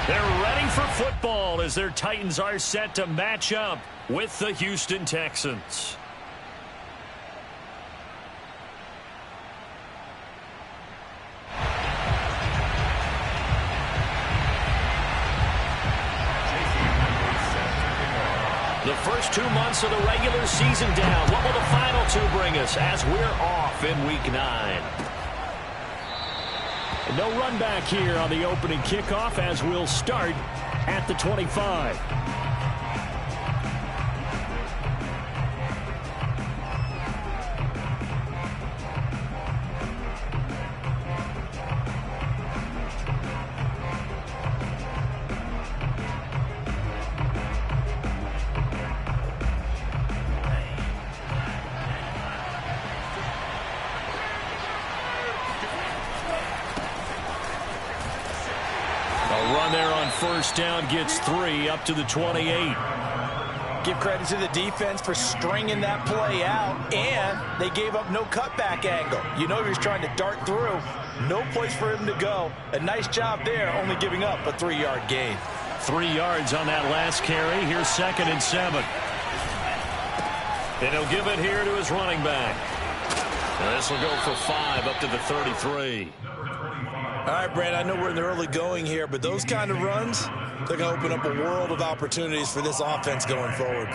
They're ready for football as their Titans are set to match up with the Houston Texans. The first 2 months of the regular season down. What will the final 2 bring us as we're off in Week 9? No run back here on the opening kickoff as we'll start at the 25. Run there on first down gets 3 up to the 28. Give credit to the defense for stringing that play out, and they gave up no cutback angle. You know he was trying to dart through. No place for him to go. A nice job there, only giving up a 3-yard gain. 3 yards on that last carry. Here's 2nd and 7. And he'll give it here to his running back. Now this will go for 5 up to the 33. All right, Brad, I know we're in the early going here, but those kind of runs, they're going to open up a world of opportunities for this offense going forward.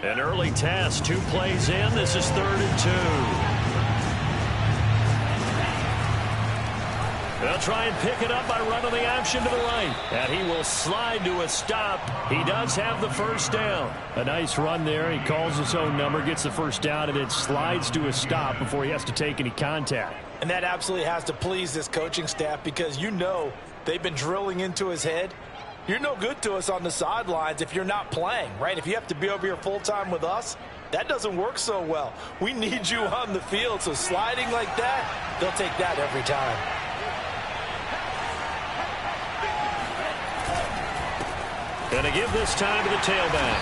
An early test, 2 plays in. This is 3rd and 2. They'll try and pick it up by running the option to the right. And he will slide to a stop. He does have the first down. A nice run there. He calls his own number, gets the first down, and then slides to a stop before he has to take any contact. And that absolutely has to please this coaching staff because you know they've been drilling into his head. You're no good to us on the sidelines if you're not playing, right? If you have to be over here full-time with us, that doesn't work so well. We need you on the field, so sliding like that, they'll take that every time. And to give this time to the tailback.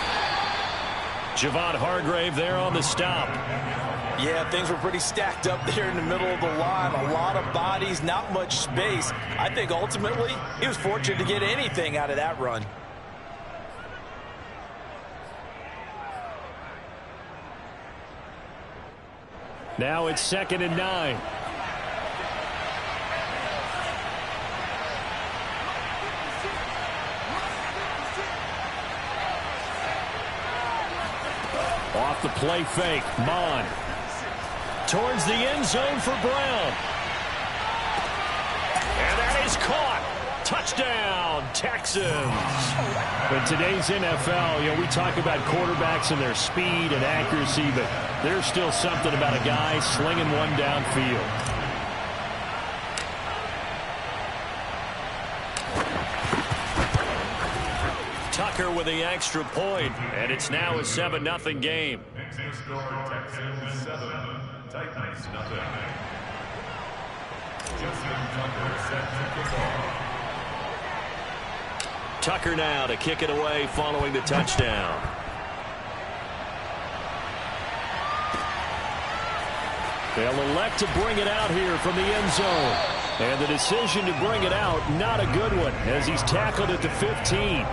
Javon Hargrave there on the stop. Yeah, things were pretty stacked up there in the middle of the line. A lot of bodies, not much space. I think ultimately he was fortunate to get anything out of that run. Now it's 2nd and 9. Off the play fake, Mon. Towards the end zone for Brown. And that is caught. Touchdown, Texans. In today's NFL, we talk about quarterbacks and their speed and accuracy, but there's still something about a guy slinging one downfield. Tucker with the extra point, and it's now a 7-0 game. Texans 7, Titans 0. Tucker now to kick it away following the touchdown. They'll elect to bring it out here from the end zone. And the decision to bring it out, not a good one, as he's tackled at the 15.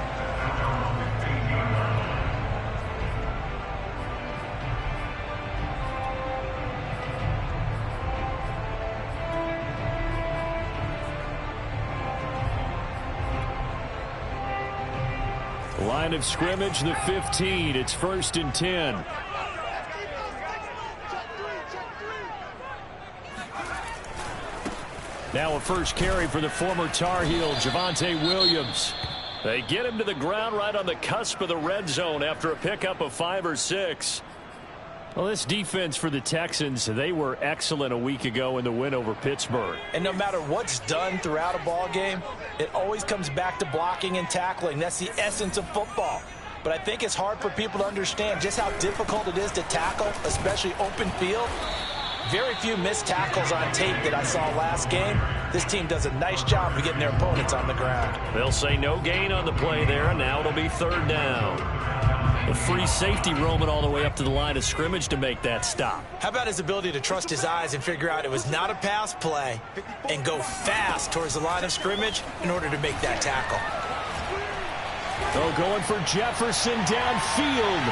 Line of scrimmage, the 15. It's 1st and 10. Now a first carry for the former Tar Heel, Javonte Williams. They get him to the ground right on the cusp of the red zone after a pickup of 5 or 6. Well, this defense for the Texans, they were excellent a week ago in the win over Pittsburgh. And no matter what's done throughout a ball game, it always comes back to blocking and tackling. That's the essence of football. But I think it's hard for people to understand just how difficult it is to tackle, especially open field. Very few missed tackles on tape that I saw last game. This team does a nice job of getting their opponents on the ground. They'll say no gain on the play there, and now it'll be 3rd down. The free safety roaming all the way up to the line of scrimmage to make that stop. How about his ability to trust his eyes and figure out it was not a pass play and go fast towards the line of scrimmage in order to make that tackle. Oh, going for Jefferson downfield.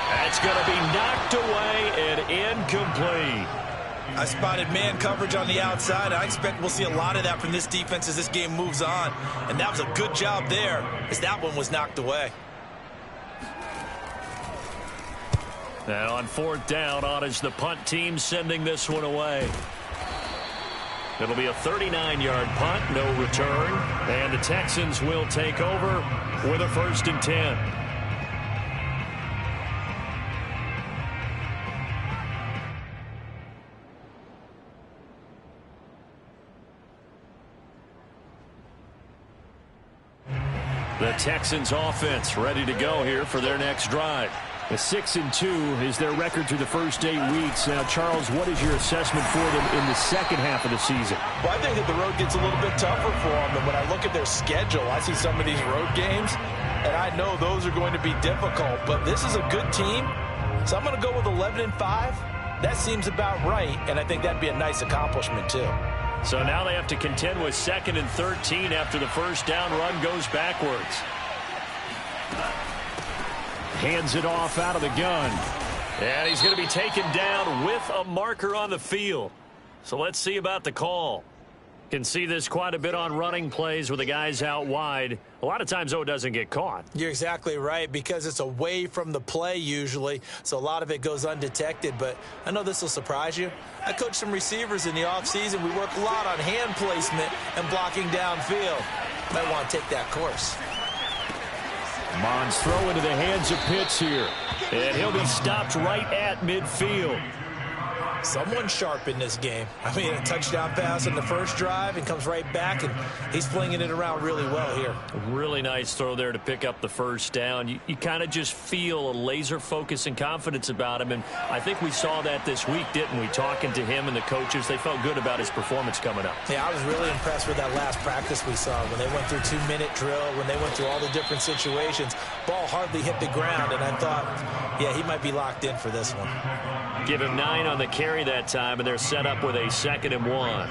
That's going to be knocked away and incomplete. I spotted man coverage on the outside. I expect we'll see a lot of that from this defense as this game moves on. And that was a good job there as that one was knocked away. And on 4th down, on is the punt team sending this one away. It'll be a 39-yard punt, no return. And the Texans will take over with a 1st and 10. The Texans offense ready to go here for their next drive. A 6-2 is their record through the first 8 weeks. Now, Charles, what is your assessment for them in the second half of the season? Well, I think that the road gets a little bit tougher for them. And when I look at their schedule, I see some of these road games, and I know those are going to be difficult. But this is a good team, so I'm going to go with 11-5. That seems about right, and I think that'd be a nice accomplishment, too. So now they have to contend with 2nd and 13 after the first down run goes backwards. Hands it off out of the gun. And he's going to be taken down with a marker on the field. So let's see about the call. Can see this quite a bit on running plays with the guys out wide. A lot of times, though, it doesn't get caught. You're exactly right, because it's away from the play usually, so a lot of it goes undetected. But I know this will surprise you. I coach some receivers in the offseason. We work a lot on hand placement and blocking downfield. Might want to take that course. Mons throw into the hands of Pitts here. And he'll be stopped right at midfield. Someone sharp in this game. I mean, a touchdown pass on the first drive and comes right back, and he's flinging it around really well here. Really nice throw there to pick up the first down. You kind of just feel a laser focus and confidence about him, and I think we saw that this week, didn't we? Talking to him and the coaches, they felt good about his performance coming up. Yeah, I was really impressed with that last practice we saw when they went through 2-minute drill, when they went through all the different situations. Ball hardly hit the ground, and I thought, yeah, he might be locked in for this one. Give him 9 on the carry that time, and they're set up with a 2nd and 1.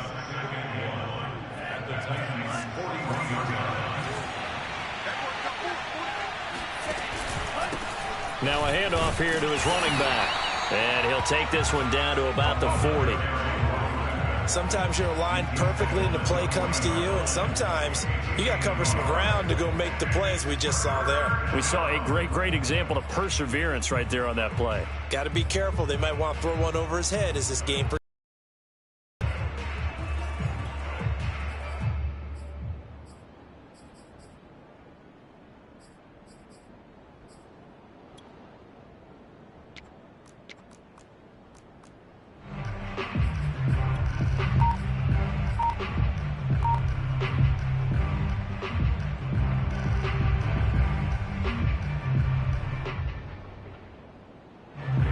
Now a handoff here to his running back. And he'll take this one down to about the 40. Sometimes you're aligned perfectly and the play comes to you, and sometimes you got to cover some ground to go make the play, as we just saw there. We saw a great example of perseverance right there on that play. Got to be careful. They might want to throw one over his head as this game progresses.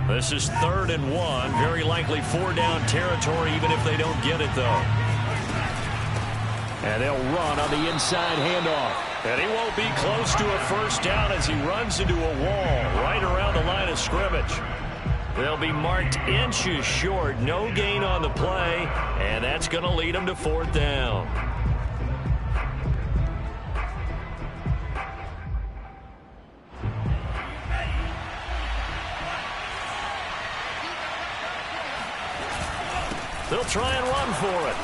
This is 3rd and 1. Very likely 4-down territory, even if they don't get it, though. And they'll run on the inside handoff. And he won't be close to a first down as he runs into a wall right around the line of scrimmage. They'll be marked inches short. No gain on the play. And that's going to lead them to 4th down. They'll try and run for it.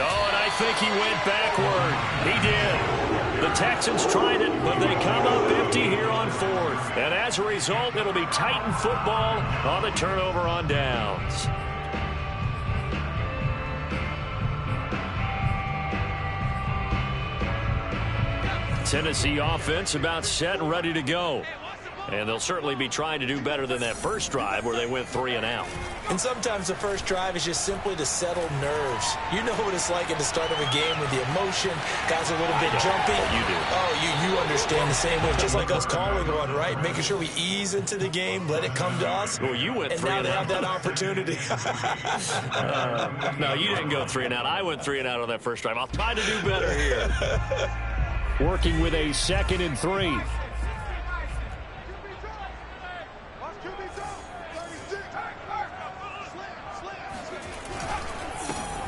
Oh, and I think he went backward. He did. The Texans tried it, but they come up empty here on 4th. And as a result, it'll be Titan football on the turnover on downs. Tennessee offense about set and ready to go. And they'll certainly be trying to do better than that first drive where they went 3 and out. And sometimes the first drive is just simply to settle nerves. You know what it's like at the start of a game with the emotion. Guys are a little bit jumpy. You do. Oh, you understand the same way. Just like us calling one, right? Making sure we ease into the game, let it come to us. Well, you went 3 and out. And now out. they have that opportunity. No, you didn't go 3 and out. I went 3 and out on that first drive. I'll try to do better here. Working with a 2nd and 3.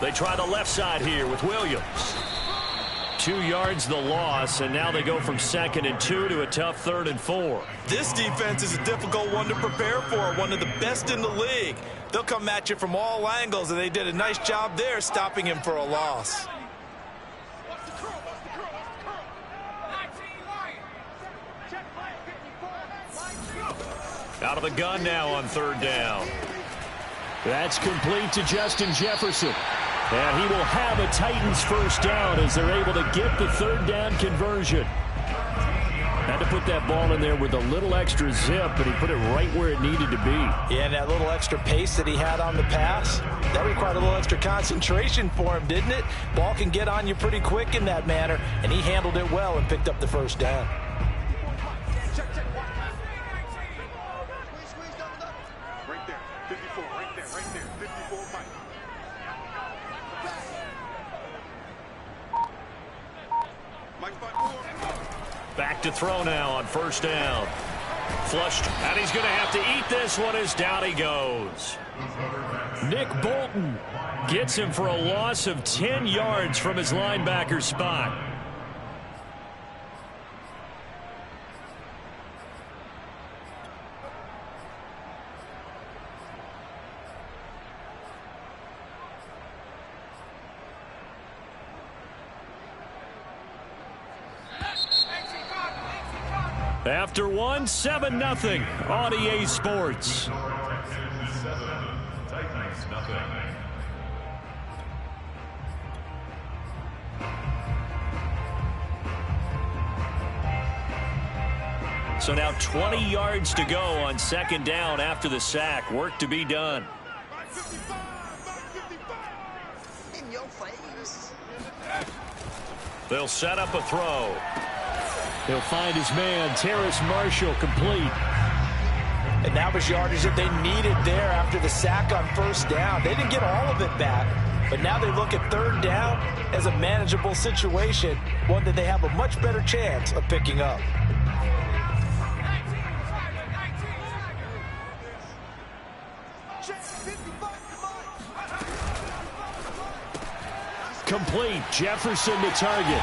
They try the left side here with Williams. 2 yards the loss, and now they go from 2nd and 2 to a tough 3rd and 4. This defense is a difficult one to prepare for, one of the best in the league. They'll come at you from all angles, and they did a nice job there stopping him for a loss. Out of the gun now on 3rd down. That's complete to Justin Jefferson. And he will have a Titans 1st down as they're able to get the 3rd down conversion. Had to put that ball in there with a little extra zip, but he put it right where it needed to be. Yeah, and that little extra pace that he had on the pass, that required a little extra concentration for him, didn't it? Ball can get on you pretty quick in that manner, and he handled it well and picked up the 1st down. Right there, 54, right there, 54, Mike. Mike 5-4. Back to throw now on 1st down. Flushed, and he's going to have to eat this one as down he goes. Nick Bolton gets him for a loss of 10 yards from his linebacker spot. After one, 7-0 on EA Sports. Texans 7, Titans nothing. So now 20 yards to go on 2nd down after the sack. Work to be done. In your face. They'll set up a throw. He'll find his man, Terrace Marshall, complete. And that was yardage that they needed there after the sack on 1st down. They didn't get all of it back, but now they look at 3rd down as a manageable situation, one that they have a much better chance of picking up. Complete. Jefferson to target.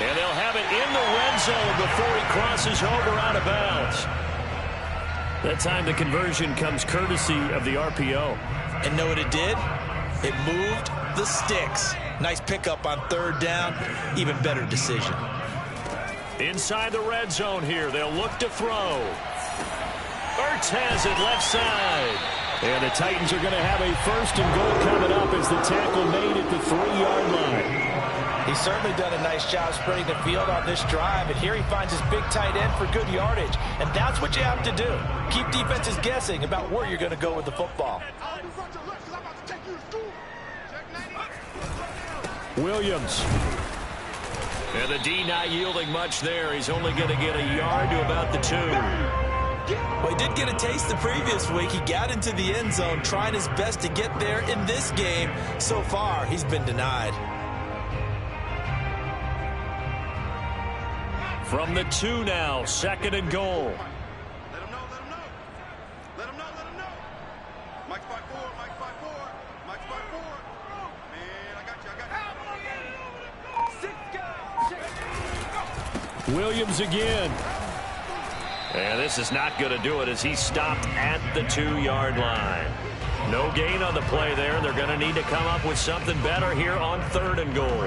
And they'll have it in the red zone before he crosses over out of bounds. That time the conversion comes courtesy of the RPO. And know what it did? It moved the sticks. Nice pickup on 3rd down. Even better decision. Inside the red zone here. They'll look to throw. Ertz has it left side. And the Titans are going to have a 1st and goal coming up as the tackle made at the 3-yard line. He's certainly done a nice job spreading the field on this drive, and here he finds his big tight end for good yardage. And that's what you have to do. Keep defenses guessing about where you're going to go with the football. Williams. And the D not yielding much there. He's only going to get a yard to about the 2. Well, he did get a taste the previous week. He got into the end zone trying his best to get there in this game. So far, he's been denied. From the 2 now, 2nd and goal. Let him know, let him know. Let him know, let him know. Mike 5-4, Mike 5-4, Mike 5-4. Man, I got you, Williams again. And this is not going to do it as he stopped at the 2-yard line. No gain on the play there. They're going to need to come up with something better here on 3rd and goal.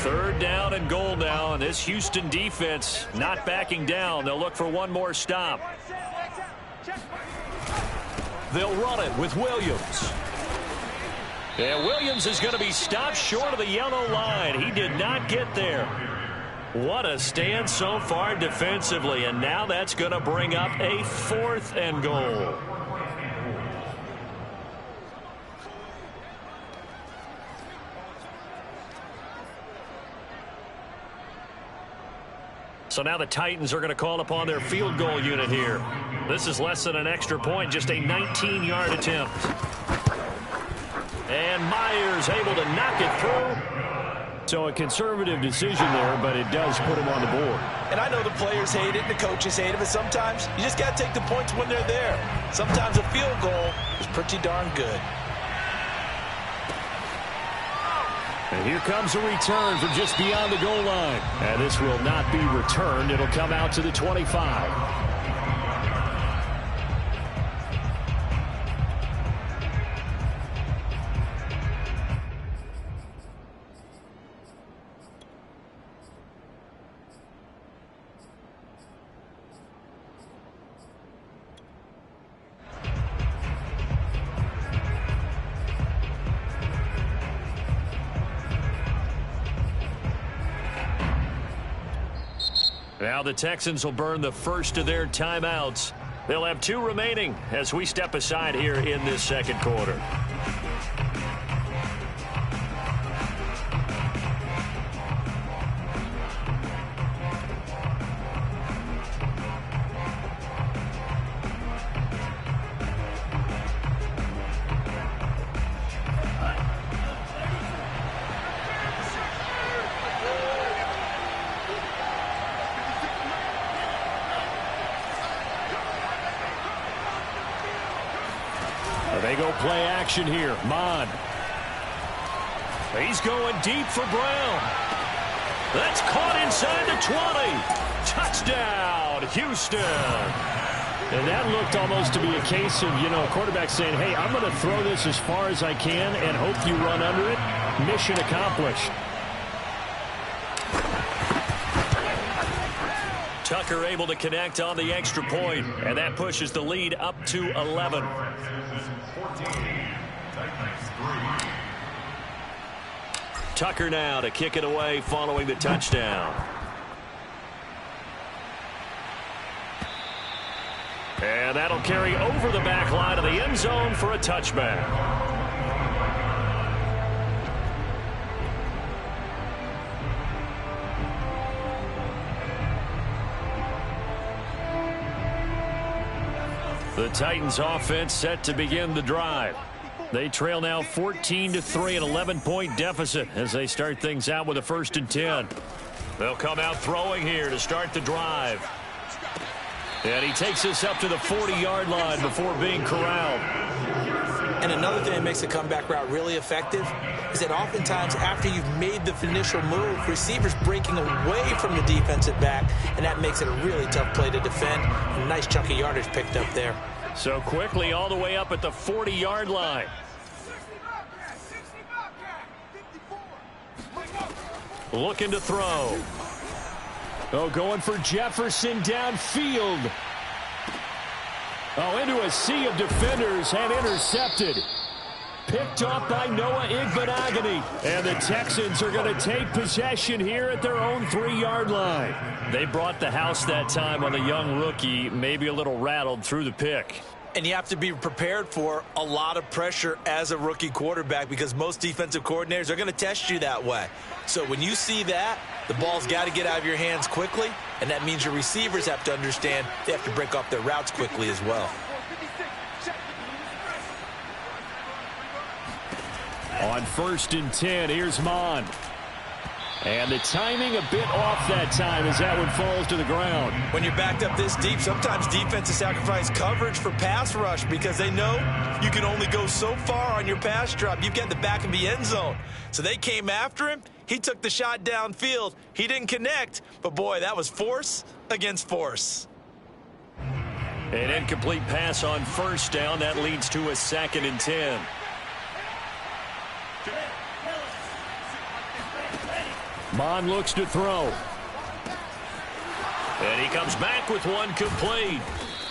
3rd down and goal now, and this Houston defense not backing down. They'll look for one more stop. They'll run it with Williams. And Williams is going to be stopped short of the yellow line. He did not get there. What a stand so far defensively, and now that's going to bring up a 4th and goal. So now the Titans are going to call upon their field goal unit here. This is less than an extra point, just a 19-yard attempt. And Myers able to knock it through. So a conservative decision there, but it does put him on the board. And I know the players hate it and the coaches hate it, but sometimes you just got to take the points when they're there. Sometimes a field goal is pretty darn good. And here comes a return from just beyond the goal line. And this will not be returned. It'll come out to the 25. Now the Texans will burn the first of their timeouts. They'll have 2 remaining as we step aside here in this second quarter. They go play action here. Mon. He's going deep for Brown. That's caught inside the 20. Touchdown, Houston. And that looked almost to be a case of, a quarterback saying, hey, I'm going to throw this as far as I can and hope you run under it. Mission accomplished. Tucker able to connect on the extra point, and that pushes the lead up to 11. Tucker now to kick it away following the touchdown. And that'll carry over the back line of the end zone for a touchback. The Titans offense set to begin the drive. They trail now 14-3, an 11-point deficit as they start things out with a 1st and 10. They'll come out throwing here to start the drive. And he takes us up to the 40-yard line before being corralled. And another thing that makes the comeback route really effective is that oftentimes after you've made the initial move, receivers breaking away from the defensive back, and that makes it a really tough play to defend. A nice chunk of yardage picked up there. So quickly all the way up at the 40-yard line. Looking to throw. Oh, going for Jefferson downfield. Oh, into a sea of defenders and intercepted. Picked off by Noah Igbenogany. And the Texans are going to take possession here at their own 3-yard line. They brought the house that time on the young rookie, maybe a little rattled through the pick. And you have to be prepared for a lot of pressure as a rookie quarterback because most defensive coordinators are going to test you that way. So when you see that, the ball's got to get out of your hands quickly, and that means your receivers have to understand they have to break off their routes quickly as well. On 1st and 10, here's Mon. And the timing a bit off that time as that one falls to the ground. When you're backed up this deep, sometimes defenses sacrifice coverage for pass rush because they know you can only go so far on your pass drop. You've got the back of the end zone. So they came after him. He took the shot downfield. He didn't connect. But, boy, that was force against force. An incomplete pass on 1st down. That leads to a 2nd and 10. Mon looks to throw. And he comes back with one complete.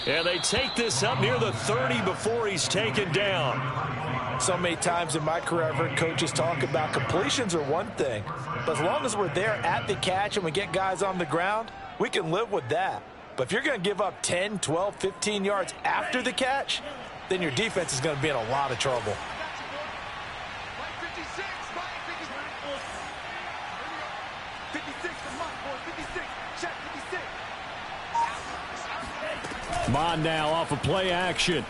And they take this up near the 30 before he's taken down. So many times in my career I've heard coaches talk about completions are one thing. But as long as we're there at the catch and we get guys on the ground, we can live with that. But if you're going to give up 10, 12, 15 yards after the catch, then your defense is going to be in a lot of trouble. Mon now off of play action.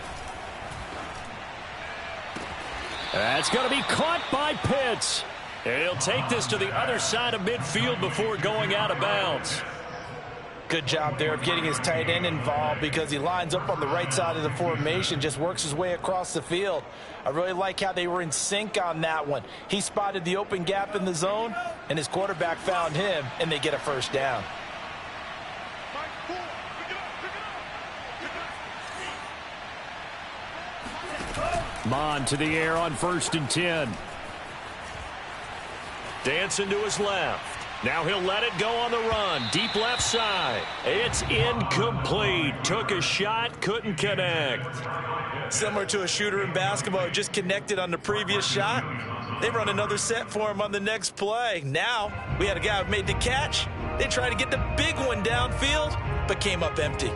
That's going to be caught by Pitts. And he'll take this to the other side of midfield before going out of bounds. Good job there of getting his tight end involved because he lines up on the right side of the formation, just works his way across the field. I really like how they were in sync on that one. He spotted the open gap in the zone, and his quarterback found him, and they get a first down. Mon to the air on 1st and 10. Dancing to his left. Now he'll let it go on the run. Deep left side. It's incomplete. Took a shot, couldn't connect. Similar to a shooter in basketball who just connected on the previous shot. They run another set for him on the next play. Now, we had a guy who made the catch. They tried to get the big one downfield, but came up empty.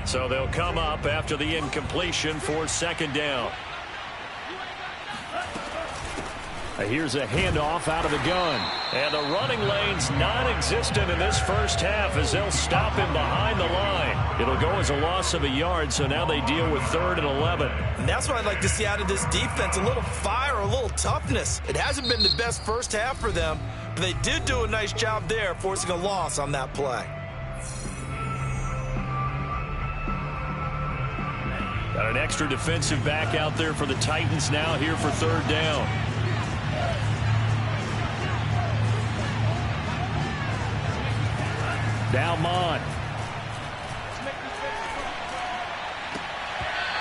So they'll come up after the incompletion for 2nd down. Here's a handoff out of the gun. And the running lane's non-existent in this first half as they'll stop him behind the line. It'll go as a loss of a yard, so now they deal with 3rd and 11. And that's what I'd like to see out of this defense, a little fire, a little toughness. It hasn't been the best first half for them, but they did do a nice job there, forcing a loss on that play. Got an extra defensive back out there for the Titans now here for 3rd down. Now Mon.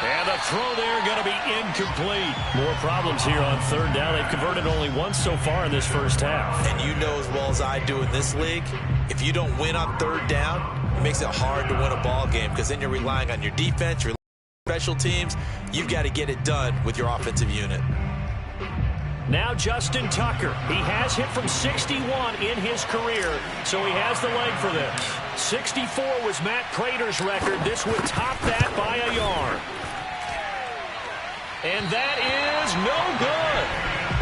And the throw there going to be incomplete. More problems here on 3rd down. They've converted only once so far in this first half. And you know as well as I do in this league, if you don't win on 3rd down, it makes it hard to win a ball game because then you're relying on your defense, your special teams. You've got to get it done with your offensive unit. Now Justin Tucker. He has hit from 61 in his career, so he has the leg for this. 64 was Matt Prater's record. This would top that by a yard. And that is no good.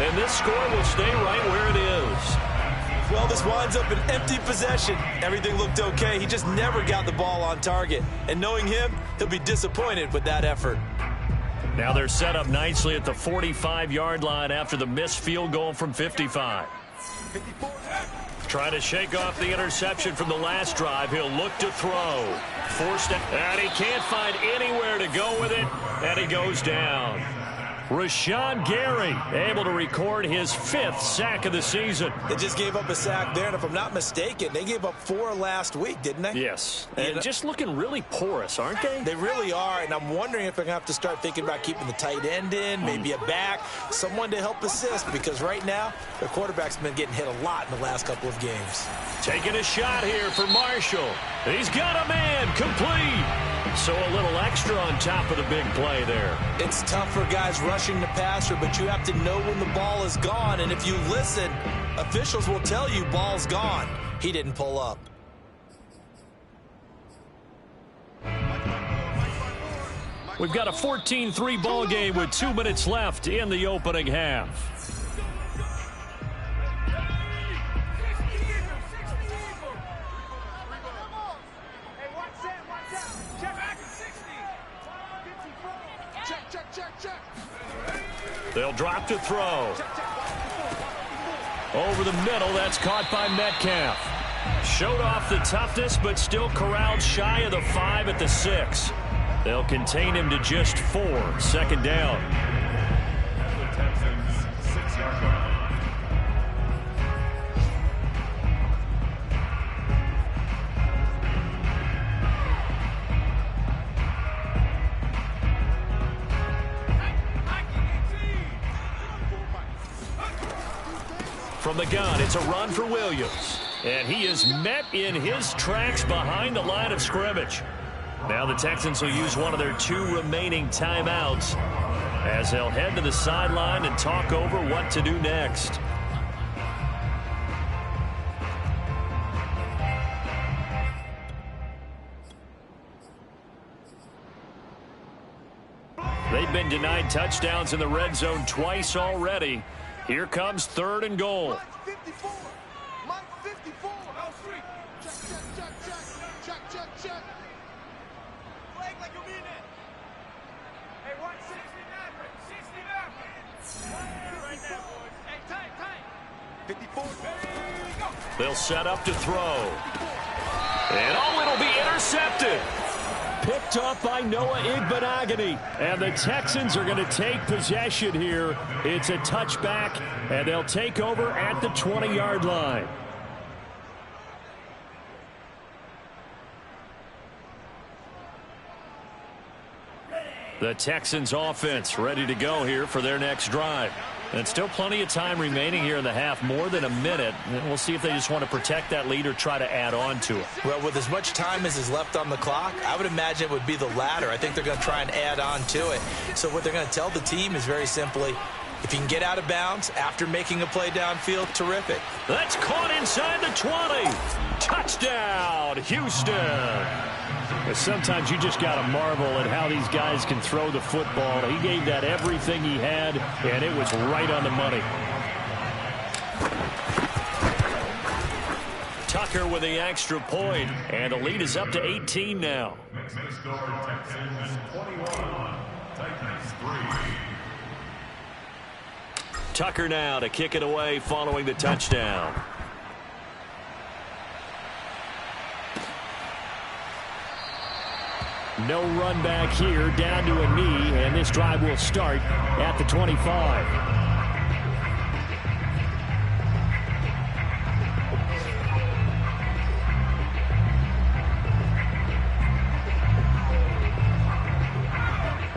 And this score will stay right where it is. Well, this winds up an empty possession. Everything looked okay. He just never got the ball on target. And knowing him, he'll be disappointed with that effort. Now they're set up nicely at the 45-yard line after the missed field goal from 55. Trying to shake off the interception from the last drive. He'll look to throw. Forced it, and he can't find anywhere to go with it, and he goes down. Rashawn Gary able to record his 5th sack of the season. They just gave up a sack there, and if I'm not mistaken, they gave up 4 last week, didn't they? Yes, and just looking really porous, aren't they? They really are, and I'm wondering if they're going to have to start thinking about keeping the tight end in, maybe a back, someone to help assist, because right now, their quarterback's been getting hit a lot in the last couple of games. Taking a shot here for Marshall. He's got a man, complete. So a little extra on top of the big play there. It's tough for guys rushing the passer, but you have to know when the ball is gone. And if you listen, officials will tell you ball's gone. He didn't pull up. We've got a 14-3 ball game with 2 minutes left in the opening half. They'll drop to throw. Over the middle, that's caught by Metcalf. Showed off the toughness, but still corralled shy of the 5 at the 6. They'll contain him to just 4. 2nd down. Texans, 6-yard line. From the gun, it's a run for Williams. And he is met in his tracks behind the line of scrimmage. Now the Texans will use one of their 2 remaining timeouts as they'll head to the sideline and talk over what to do next. They've been denied touchdowns in the red zone twice already. Here comes 3rd and goal. Mike 54. Mike 54. Check. Flag like you mean it. Hey, 169. 69. Right now, boys. Hey, tight. 54. They'll set up to throw. And it'll be intercepted. Picked off by Noah Igbenogany. And the Texans are going to take possession here. It's a touchback, and they'll take over at the 20-yard line. The Texans offense ready to go here for their next drive. And still plenty of time remaining here in the half, more than a minute. And we'll see if they just want to protect that lead or try to add on to it. Well, with as much time as is left on the clock, I would imagine it would be the latter. I think they're going to try and add on to it. So what they're going to tell the team is very simply, if you can get out of bounds after making a play downfield, terrific. That's caught inside the 20. Touchdown, Houston. Sometimes you just got to marvel at how these guys can throw the football. He gave that everything he had, and it was right on the money. Tucker with the extra point, and the lead is up to 18 now. Next to score, Texans 21, Titans 3. Tucker now to kick it away following the touchdown. No run back here, down to a knee, and this drive will start at the 25.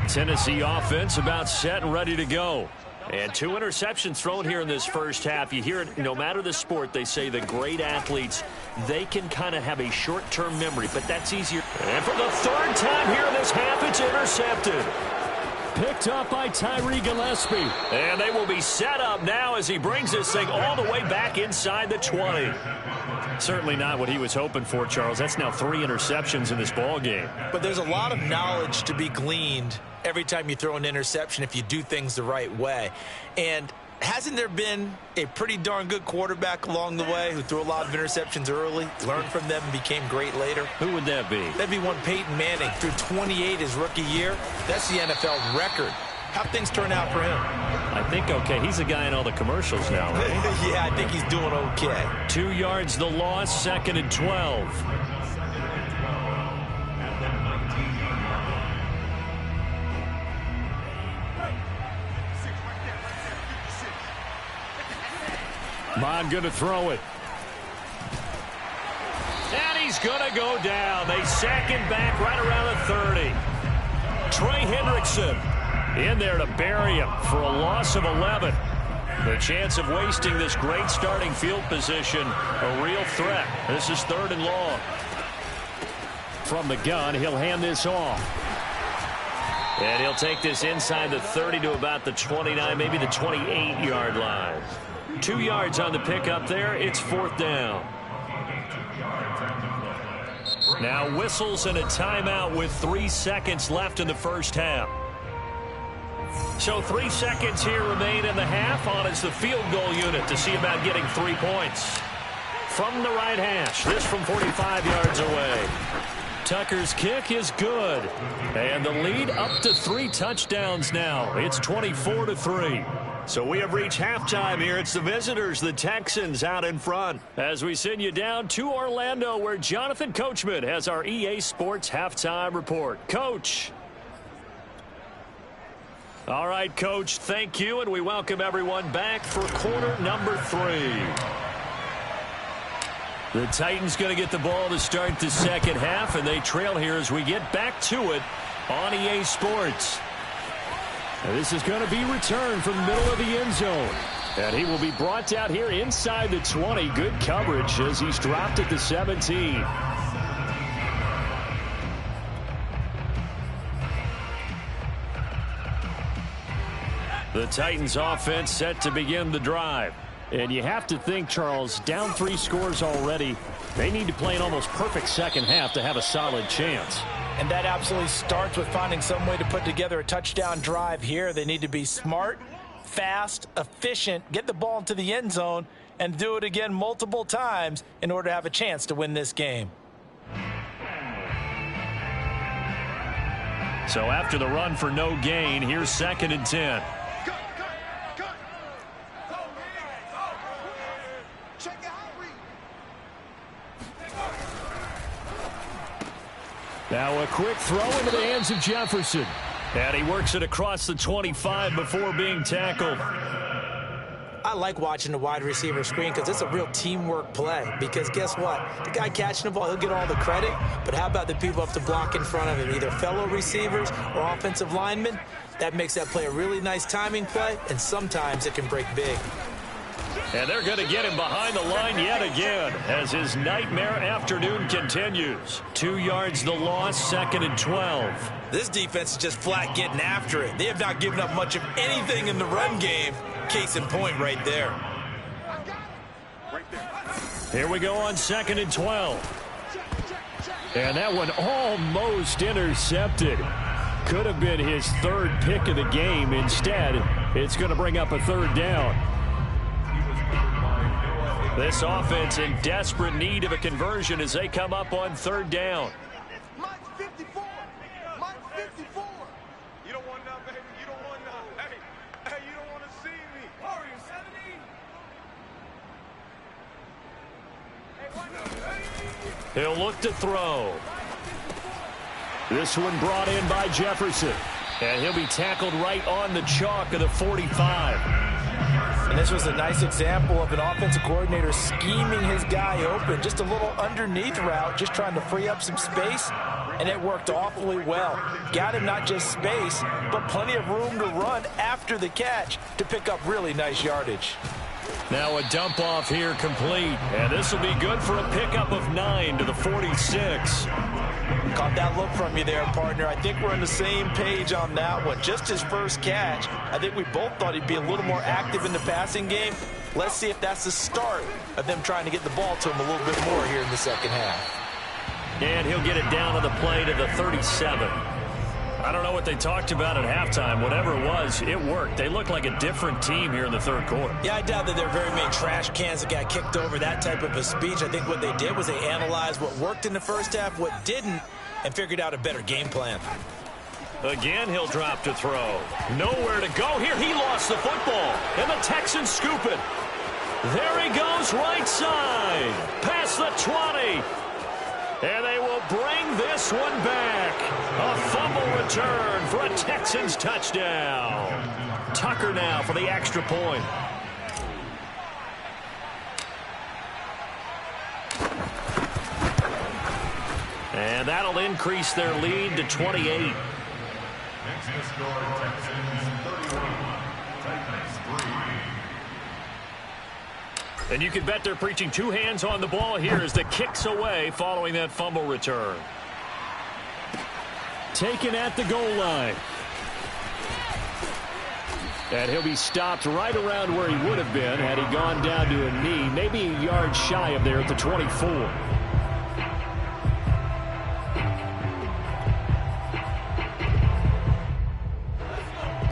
Tennessee offense about set and ready to go. And 2 interceptions thrown here in this first half. You hear it, no matter the sport, they say the great athletes, they can kind of have a short-term memory, but that's easier. And for the third time here in this half, it's intercepted. Picked up by Tyree Gillespie. And they will be set up now as he brings this thing all the way back inside the 20. Certainly not what he was hoping for, Charles. That's now 3 interceptions in this ball game. But there's a lot of knowledge to be gleaned every time you throw an interception if you do things the right way. And hasn't there been a pretty darn good quarterback along the way who threw a lot of interceptions early, learned from them, and became great later? Who would that be? That'd be one Peyton Manning. Threw 28 his rookie year. That's the NFL record. How'd things turn out for him? I think okay. He's a guy in all the commercials now, right? Yeah, I think he's doing okay. 2 yards the loss, 2nd and 12. Bond going to throw it. And he's going to go down. They sack him back right around the 30. Trey Hendrickson in there to bury him for a loss of 11. The chance of wasting this great starting field position, a real threat. This is 3rd and long. From the gun, he'll hand this off. And he'll take this inside the 30 to about the 29, maybe the 28-yard line. 2 yards on the pickup there. It's 4th down. Now whistles and a timeout with 3 seconds left in the first half. So 3 seconds here remain in the half. On is the field goal unit to see about getting 3 points. From the right hash, this from 45 yards away. Tucker's kick is good. And the lead up to 3 touchdowns now. It's 24-3. So we have reached halftime here. It's the visitors, the Texans, out in front. As we send you down to Orlando, where Jonathan Coachman has our EA Sports halftime report. Coach. All right, Coach, thank you, and we welcome everyone back for quarter number 3. The Titans going to get the ball to start the second half, and they trail here as we get back to it on EA Sports. And this is going to be returned from the middle of the end zone. And he will be brought out here inside the 20. Good coverage as he's dropped at the 17. The Titans offense set to begin the drive. And you have to think, Charles, down 3 scores already. They need to play an almost perfect second half to have a solid chance. And that absolutely starts with finding some way to put together a touchdown drive here. They need to be smart, fast, efficient, get the ball into the end zone, and do it again multiple times in order to have a chance to win this game. So after the run for no gain, here's 2nd and 10. quick throw into the hands of Jefferson. And he works it across the 25 before being tackled. I like watching the wide receiver screen because it's a real teamwork play. Because guess what? The guy catching the ball, he'll get all the credit. But how about the people up to block in front of him, either fellow receivers or offensive linemen? That makes that play a really nice timing play, and sometimes it can break big. And they're going to get him behind the line yet again as his nightmare afternoon continues. 2 yards the loss, 2nd and 12. This defense is just flat getting after it. They have not given up much of anything in the run game. Case in point right there. Here we go on 2nd and 12. And that one almost intercepted. Could have been his 3rd pick of the game. Instead, it's going to bring up a 3rd down. This offense in desperate need of a conversion as they come up on 3rd down. Mike 54. Mike 54. You don't want none, baby. You don't want none. Hey, you don't want to see me. Warrior 70. He'll look to throw. This one brought in by Jefferson. And he'll be tackled right on the chalk of the 45. And this was a nice example of an offensive coordinator scheming his guy open. Just a little underneath route, just trying to free up some space. And it worked awfully well. Got him not just space, but plenty of room to run after the catch to pick up really nice yardage. Now a dump off here complete. And this will be good for a pickup of 9 to the 46. Caught that look from you there, partner. I think we're on the same page on that one. Just his first catch. I think we both thought he'd be a little more active in the passing game. Let's see if that's the start of them trying to get the ball to him a little bit more here in the second half. And he'll get it down on the play to the 37. I don't know what they talked about at halftime. Whatever it was, it worked. They look like a different team here in the 3rd quarter. Yeah, I doubt that there are very many trash cans that got kicked over, that type of a speech. I think what they did was they analyzed what worked in the first half, what didn't, and figured out a better game plan. Again, he'll drop to throw. Nowhere to go here. He lost the football, and the Texans scoop it. There he goes, right side, past the 20. And they will bring this one back. A fumble return for a Texans touchdown. Tucker now for the extra point. And that'll increase their lead to 28. Next to score, Texans 31, Titans 3. And you can bet they're preaching 2 hands on the ball here as the kick's away following that fumble return. Taken at the goal line. And he'll be stopped right around where he would have been had he gone down to a knee, maybe a yard shy of there at the 24.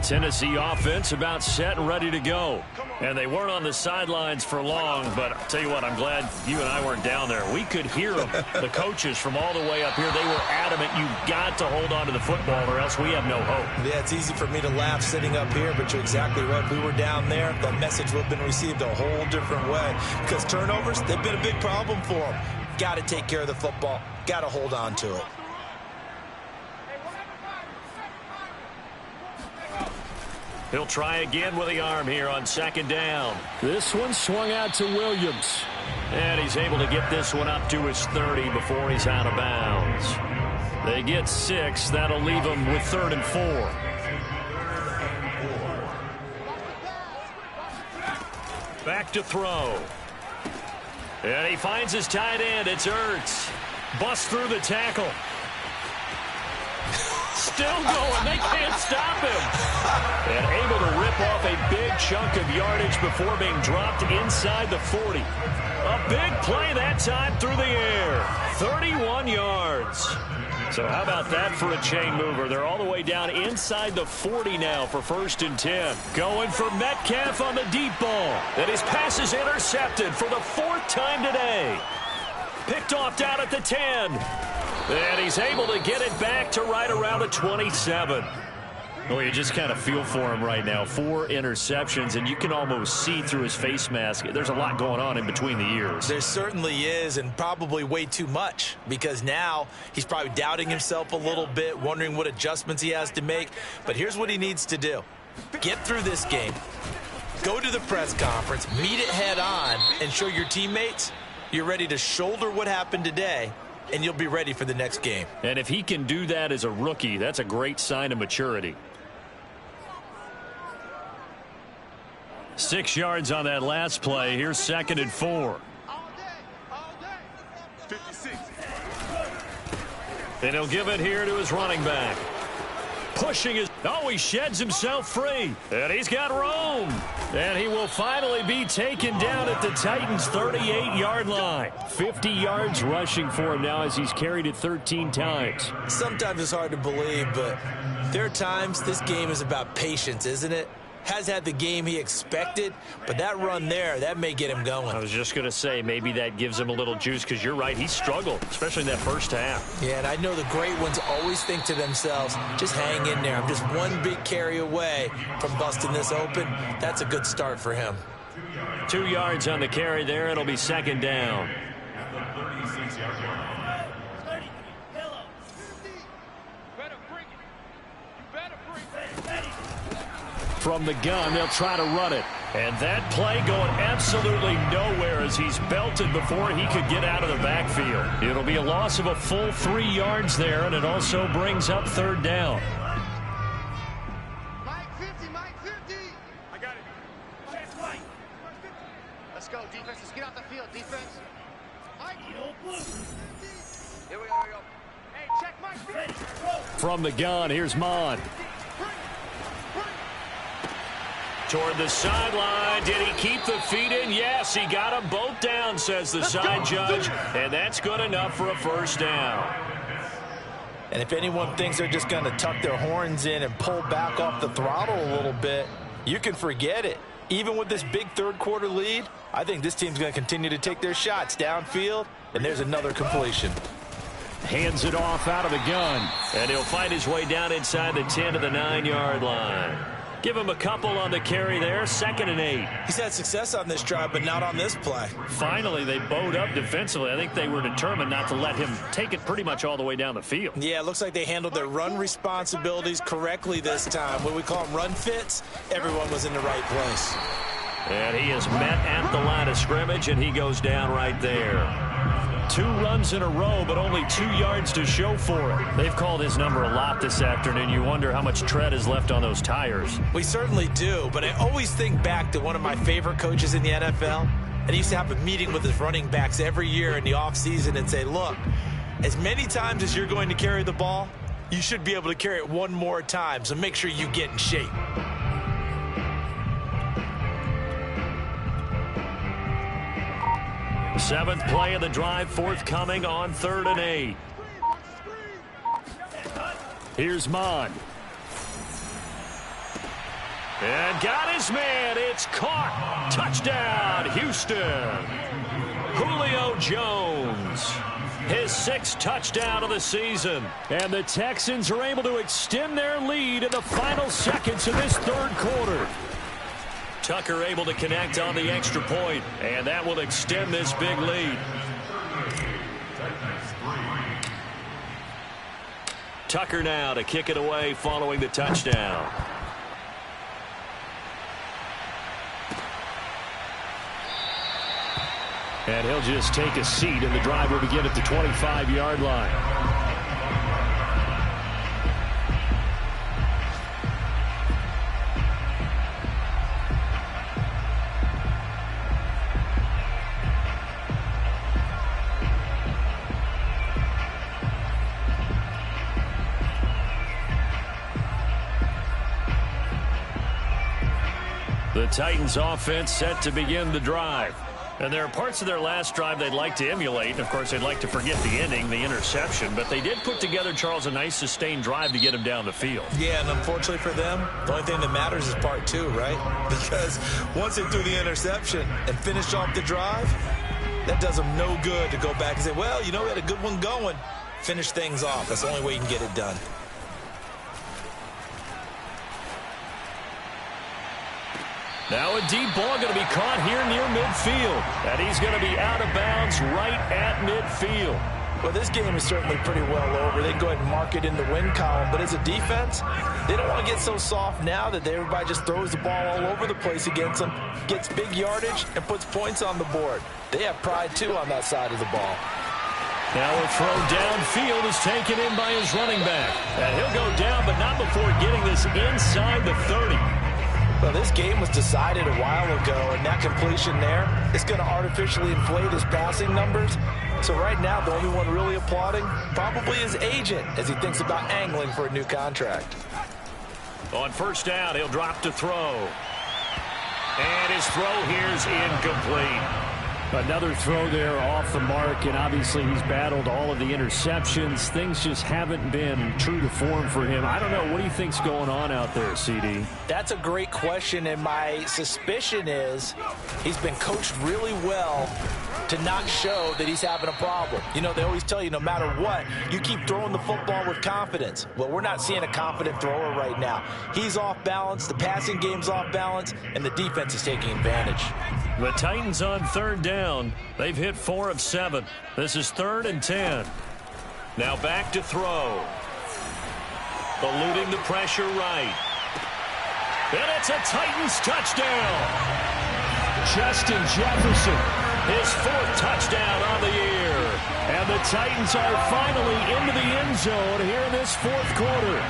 Tennessee offense about set and ready to go. And they weren't on the sidelines for long, but I'll tell you what, I'm glad you and I weren't down there. We could hear them. The coaches from all the way up here, they were adamant, you've got to hold on to the football or else we have no hope. Yeah, it's easy for me to laugh sitting up here, but you're exactly right. If we were down there, the message would have been received a whole different way. Because turnovers, they've been a big problem for them. Got to take care of the football. Got to hold on to it. He'll try again with the arm here on 2nd down. This one swung out to Williams. And he's able to get this one up to his 30 before he's out of bounds. They get 6. That'll leave them with 3rd and 4. Back to throw. And he finds his tight end. It's Ertz. Busts through the tackle. Still going. They can't stop him. And able to rip off a big chunk of yardage before being dropped inside the 40. A big play that time through the air. 31 yards. So how about that for a chain mover? They're all the way down inside the 40 now for 1st and 10. Going for Metcalf on the deep ball. And his pass is intercepted for the 4th time today. Picked off down at the 10. And he's able to get it back to right around the 27. Well, you just kind of feel for him right now. 4 interceptions, and you can almost see through his face mask. There's a lot going on in between the ears. There certainly is, and probably way too much, because now he's probably doubting himself a little bit, wondering what adjustments he has to make. But here's what he needs to do. Get through this game. Go to the press conference, meet it head on, and show your teammates you're ready to shoulder what happened today, and you'll be ready for the next game. And if he can do that as a rookie, that's a great sign of maturity. 6 yards on that last play. Here's 2nd and 4. 56. And he'll give it here to his running back. Pushing his... Oh, he sheds himself free. And he's got room. And he will finally be taken down at the Titans' 38-yard line. 50 yards rushing for him now as he's carried it 13 times. Sometimes it's hard to believe, but there are times this game is about patience, isn't it? Has had the game he expected, but that run there, that may get him going. I was just going to say, maybe that gives him a little juice, because you're right, he struggled, especially in that first half. Yeah, and I know the great ones always think to themselves, just hang in there. I'm just one big carry away from busting this open. That's a good start for him. 2 yards on the carry there. It'll be 2nd down. From the gun, they'll try to run it. And that play going absolutely nowhere as he's belted before he could get out of the backfield. It'll be a loss of a full 3 yards there, and it also brings up 3rd down. Mike 50, Mike 50. I got it. Check right. Let's go, defense. Let's get out the field, defense. Mike. Here we go. Hey, check Mike 50. From the gun, here's Mon. Toward the sideline. Did he keep the feet in? Yes, he got them both down, says the side judge. And that's good enough for a 1st down. And if anyone thinks they're just going to tuck their horns in and pull back off the throttle a little bit, you can forget it. Even with this big 3rd quarter lead, I think this team's going to continue to take their shots downfield, and there's another completion. Hands it off out of the gun. And he'll find his way down inside the 10 to the 9-yard line. Give him a couple on the carry there. 2nd and 8. He's had success on this drive, but not on this play. Finally, they bowed up defensively. I think they were determined not to let him take it pretty much all the way down the field. Yeah, it looks like they handled their run responsibilities correctly this time. What we call them run fits, everyone was in the right place. And he is met at the line of scrimmage, and he goes down right there. 2 runs in a row, but only 2 yards to show for it. They've called his number a lot this afternoon. You wonder how much tread is left on those tires. We certainly do, but I always think back to one of my favorite coaches in the NFL. And he used to have a meeting with his running backs every year in the offseason and say, look, as many times as you're going to carry the ball, you should be able to carry it one more time, so make sure you get in shape. Seventh play of the drive forthcoming on 3rd and 8. Here's Mon. And got his man. It's caught. Touchdown, Houston. Julio Jones. His 6th touchdown of the season. And the Texans are able to extend their lead in the final seconds of this 3rd quarter. Tucker able to connect on the extra point, and that will extend this big lead. Tucker now to kick it away following the touchdown. And he'll just take a seat, and the drive will begin at the 25-yard line. The Titans offense set to begin the drive. And there are parts of their last drive they'd like to emulate. And, of course, they'd like to forget the ending, the interception. But they did put together, Charles, a nice sustained drive to get him down the field. Yeah, and unfortunately for them, the only thing that matters is part 2, right? Because once they threw the interception and finished off the drive, that does them no good to go back and say, well, you know, we had a good one going. Finish things off. That's the only way you can get it done. Now a deep ball going to be caught here near midfield. And he's going to be out of bounds right at midfield. Well, this game is certainly pretty well over. They can go ahead and mark it in the win column. But as a defense, they don't want to get so soft now that everybody just throws the ball all over the place against them, gets big yardage, and puts points on the board. They have pride, too, on that side of the ball. Now a throw downfield is taken in by his running back. And he'll go down, but not before getting this inside the 30. Well, this game was decided a while ago, and that completion there is going to artificially inflate his passing numbers. So right now, the only one really applauding probably his agent as he thinks about angling for a new contract. On first down, he'll drop to throw. And his throw here is incomplete. Another throw there off the mark, and obviously he's battled all of the interceptions. Things just haven't been true to form for him. I don't know. What do you think's going on out there, CD? That's a great question, and my suspicion is he's been coached really well to not show that he's having a problem. You know, they always tell you no matter what, you keep throwing the football with confidence. Well, we're not seeing a confident thrower right now. He's off balance, the passing game's off balance, and the defense is taking advantage. The Titans on third down. They've hit 4 of 7. This is 3rd and 10. Now back to throw. Eluding the pressure right. And it's a Titans touchdown. Justin Jefferson, his 4th touchdown on the year. And the Titans are finally into the end zone here in this 4th quarter.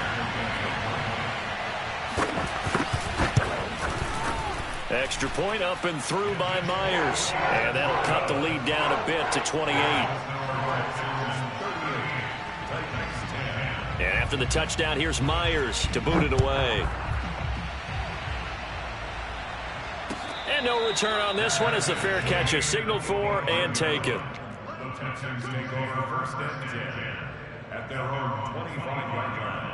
Extra point up and through by Myers. And that'll cut the lead down a bit to 28. And after the touchdown, here's Myers to boot it away. And no return on this one as the fair catch is signaled for and taken. The Texans take over 1st and 10 at their own 25-yard line.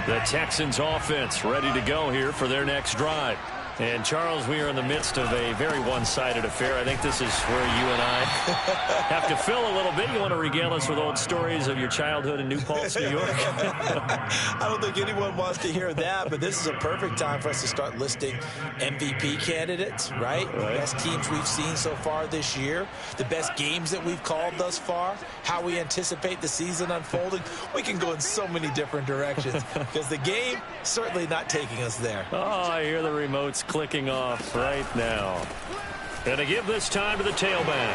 The Texans offense ready to go here for their next drive. And, Charles, we are in the midst of a very one-sided affair. I think this is where you and I have to fill a little bit. You want to regale us with old stories of your childhood in New Paltz, New York? I don't think anyone wants to hear that, but this is a perfect time for us to start listing MVP candidates, right? The best teams we've seen so far this year, the best games that we've called thus far, how we anticipate the season unfolding. We can go in so many different directions because the game certainly not taking us there. Oh, I hear the remotes clicking off right now. And to give this time to the tailback.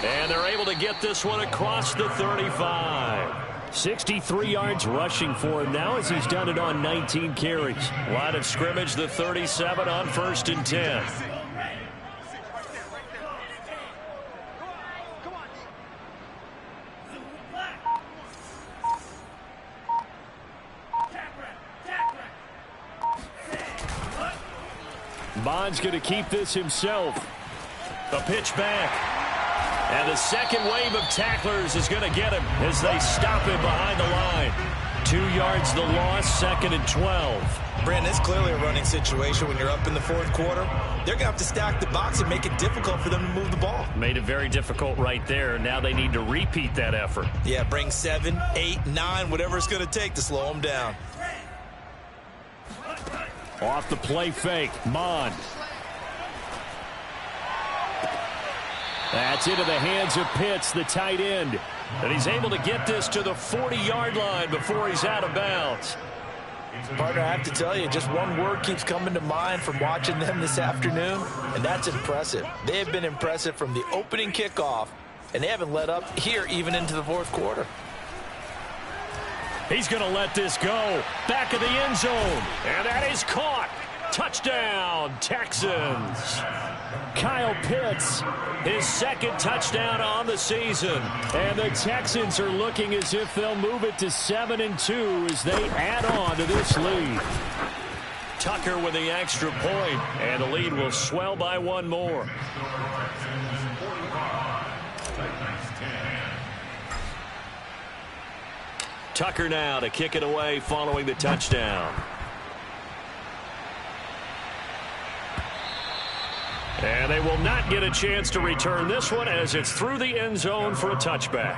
And they're able to get this one across the 35. 63 yards rushing for him now as he's done it on 19 carries. Line of scrimmage, the 37 on 1st and 10. Bond's going to keep this himself. A pitch back. And the second wave of tacklers is going to get him as they stop him behind the line. 2 yards the loss, 2nd and 12. Brandon, it's clearly a running situation when you're up in the 4th quarter. They're going to have to stack the box and make it difficult for them to move the ball. Made it very difficult right there. Now they need to repeat that effort. Yeah, bring 7, 8, 9, whatever it's going to take to slow them down. Off the play fake, Mond. That's into the hands of Pitts, the tight end. And he's able to get this to the 40-yard line before he's out of bounds. Partner, I have to tell you, just one word keeps coming to mind from watching them this afternoon, and that's impressive. They have been impressive from the opening kickoff, and they haven't let up here even into the 4th quarter. He's going to let this go. Back of the end zone. And that is caught. Touchdown, Texans. Kyle Pitts, his 2nd touchdown on the season. And the Texans are looking as if they'll move it to 7-2 as they add on to this lead. Tucker with the extra point, and the lead will swell by 1 more. Tucker now to kick it away following the touchdown. And they will not get a chance to return this one as it's through the end zone for a touchback.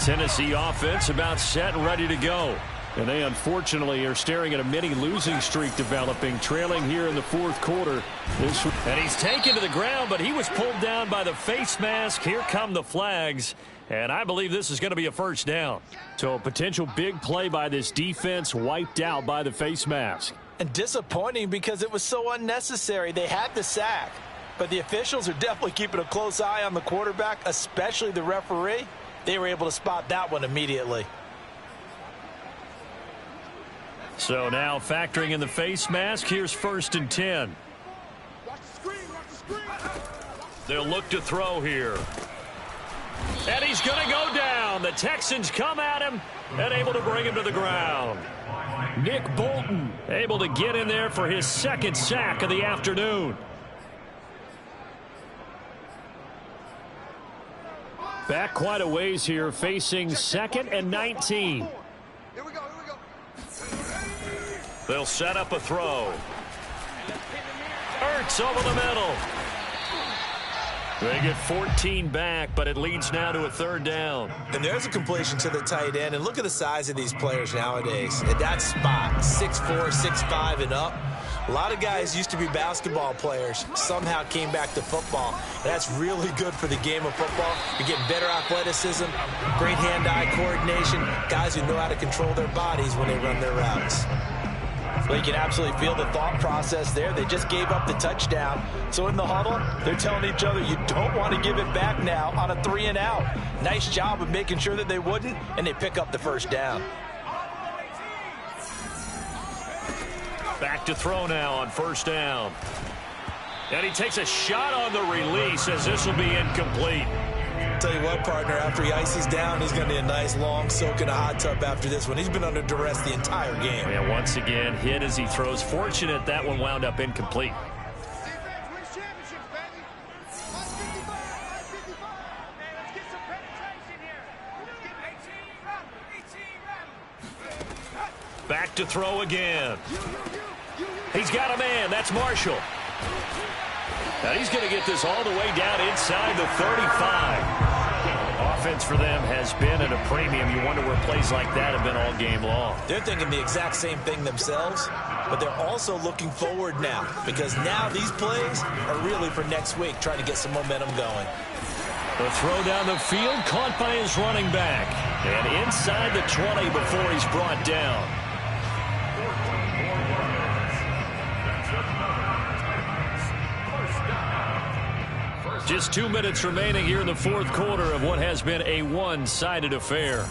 Tennessee offense about set and ready to go. And they unfortunately are staring at a mini losing streak developing, trailing here in the fourth quarter. And he's taken to the ground, but he was pulled down by the face mask. Here come the flags. And I believe this is going to be a first down. So a potential big play by this defense wiped out by the face mask. And disappointing because it was so unnecessary. They had the sack. But the officials are definitely keeping a close eye on the quarterback, especially the referee. They were able to spot that one immediately. So now factoring in the face mask, here's 1st and 10. They'll look to throw here. And he's going to go down. The Texans come at him and able to bring him to the ground. Nick Bolton able to get in there for his 2nd sack of the afternoon. Back quite a ways here, facing 2nd and 19. Here we go. They'll set up a throw. Ertz over the middle. They get 14 back, but it leads now to a 3rd down. And there's a completion to the tight end. And look at the size of these players nowadays. At that spot, 6'4", 6'5", and up. A lot of guys used to be basketball players, somehow came back to football. That's really good for the game of football. You're getting better athleticism, great hand-eye coordination, guys who know how to control their bodies when they run their routes. Well, you can absolutely feel the thought process there. They just gave up the touchdown. So in the huddle, they're telling each other, you don't want to give it back now on a 3-and-out. Nice job of making sure that they wouldn't, and they pick up the 1st down. Back to throw now on 1st down. And he takes a shot on the release as this will be incomplete. Tell you what, partner, after he ices down, he's going to need a nice long soak in a hot tub after this one. He's been under duress the entire game. And once again, hit as he throws. Fortunate that one wound up incomplete. Back to throw again. He's got a man. That's Marshall. Now he's going to get this all the way down inside the 35. Offense for them has been at a premium. You wonder where plays like that have been all game long. They're thinking the exact same thing themselves, but they're also looking forward now because now these plays are really for next week, trying to get some momentum going. The throw down the field caught by his running back. And inside the 20 before he's brought down. Just 2 minutes remaining here in the fourth quarter of what has been a one-sided affair.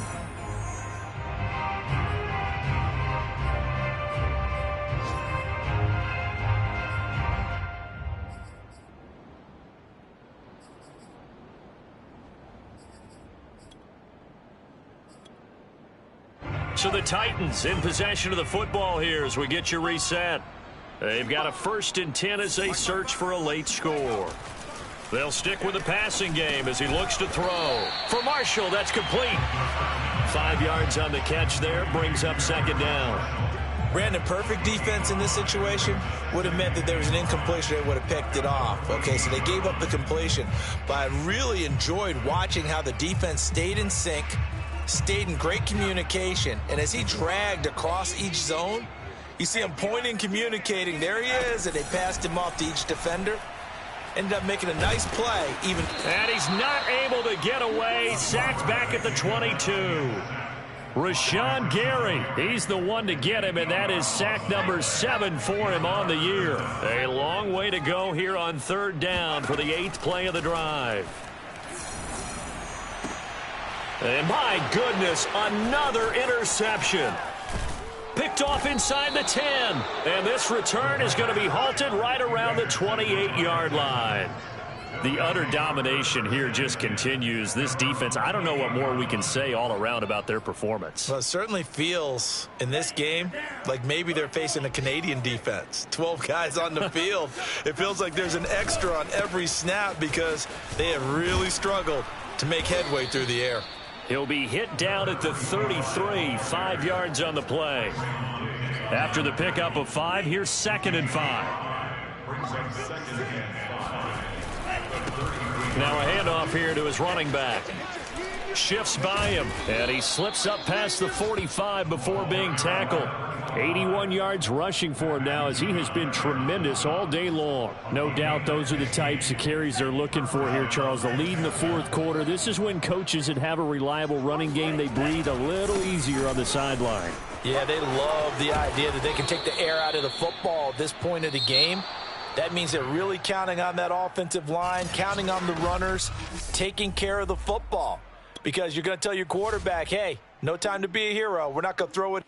So the Titans in possession of the football here as we get you reset. They've got a 1st and 10 as they search for a late score. They'll stick with the passing game as he looks to throw. For Marshall, that's complete. 5 yards on the catch there, brings up 2nd down. Brandon, perfect defense in this situation would have meant that there was an incompletion. They would have picked it off. Okay, so they gave up the completion. But I really enjoyed watching how the defense stayed in sync, stayed in great communication. And as he dragged across each zone, you see him pointing, communicating. There he is, and they passed him off to each defender. Ended up making a nice play. And he's not able to get away. Sacked back at the 22. Rashawn Gary, he's the one to get him, and that is sack number 7 for him on the year. A long way to go here on 3rd down for the 8th play of the drive. And my goodness, another interception. Picked off inside the 10. And this return is going to be halted right around the 28-yard line. The utter domination here just continues. This defense, I don't know what more we can say all around about their performance. Well, it certainly feels in this game like maybe they're facing a Canadian defense. 12 guys on the field. It feels like there's an extra on every snap because they have really struggled to make headway through the air. He'll be hit down at the 33, 5 yards on the play. After the pickup of 5, here's 2nd and 5. Now a handoff here to his running back. shifts by him, and he slips up past the 45 before being tackled. 81 yards rushing for him now, as he has been tremendous all day long. No doubt those are the types of carries they're looking for here, Charles. The lead in the fourth quarter. This is when coaches that have a reliable running game, they breathe a little easier on the sideline. Yeah, they love the idea that they can take the air out of the football at this point of the game. That means they're really counting on that offensive line, counting on the runners, taking care of the football. Because you're going to tell your quarterback, hey, no time to be a hero. We're not going to throw it.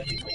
you